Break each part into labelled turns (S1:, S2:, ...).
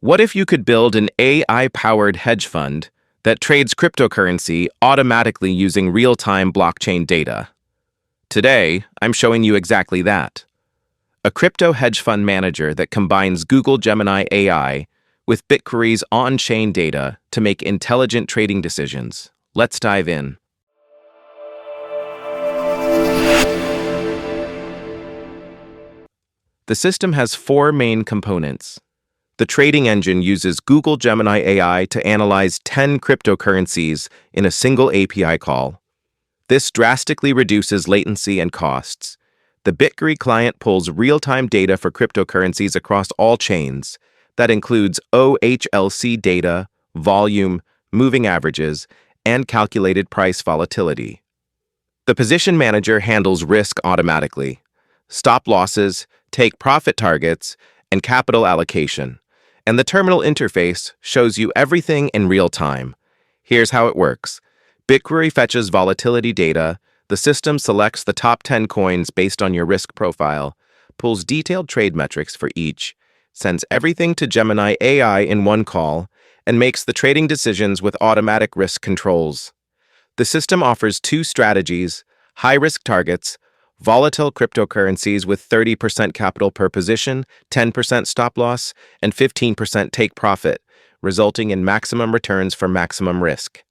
S1: What if you could build an AI-powered hedge fund that trades cryptocurrency automatically using real-time blockchain data? Today, I'm showing you exactly that. A crypto hedge fund manager that combines Google Gemini AI with Bitquery's on-chain data to make intelligent trading decisions. Let's dive in. The system has four main components. The trading engine uses Google Gemini AI to analyze 10 cryptocurrencies in a single API call. This drastically reduces latency and costs. The Bitquery client pulls real-time data for cryptocurrencies across all chains. That includes OHLC data, volume, moving averages, and calculated price volatility. The position manager handles risk automatically. Stop losses, take profit targets, and capital allocation. And the terminal interface shows you everything in real time. Here's how it works. Bitquery fetches volatility data, the system selects the top 10 coins based on your risk profile, pulls detailed trade metrics for each, sends everything to Gemini AI in one call, and makes the trading decisions with automatic risk controls. The system offers two strategies: high-risk targets, volatile cryptocurrencies with 30% capital per position, 10% stop loss, and 15% take profit, resulting in maximum returns for maximum risk.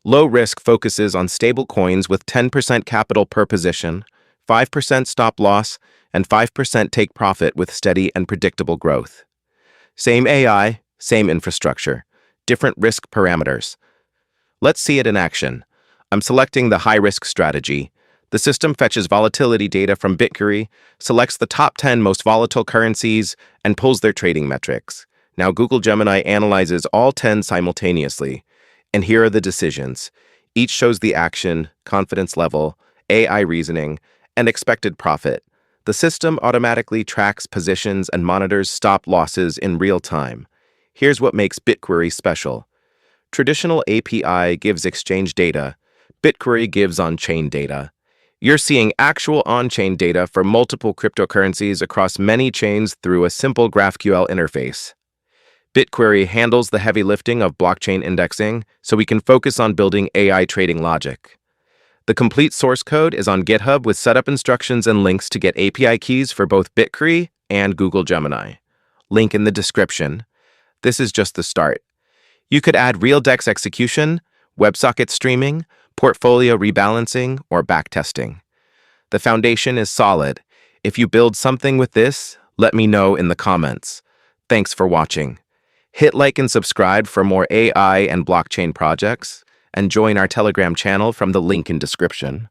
S1: Low risk focuses on stable coins with 10% capital per position, 5% stop loss, and 5% take profit with steady and predictable growth. Same AI, same infrastructure, different risk parameters. Let's see it in action. I'm selecting the high-risk strategy. The system fetches volatility data from Bitquery, selects the top 10 most volatile currencies, and pulls their trading metrics. Now Google Gemini analyzes all 10 simultaneously. And here are the decisions. Each shows the action, confidence level, AI reasoning, and expected profit. The system automatically tracks positions and monitors stop losses in real time. Here's what makes Bitquery special. Traditional API gives exchange data. Bitquery gives on-chain data. You're seeing actual on-chain data for multiple cryptocurrencies across many chains through a simple GraphQL interface. Bitquery handles the heavy lifting of blockchain indexing, so we can focus on building AI trading logic. The complete source code is on GitHub with setup instructions and links to get API keys for both Bitquery and Google Gemini. Link in the description. This is just the start. You could add real DEX execution, WebSocket streaming, portfolio rebalancing, or backtesting. The foundation is solid. If you build something with this, let me know in the comments. Thanks for watching. Hit like and subscribe for more AI and blockchain projects, and join our Telegram channel from the link in description.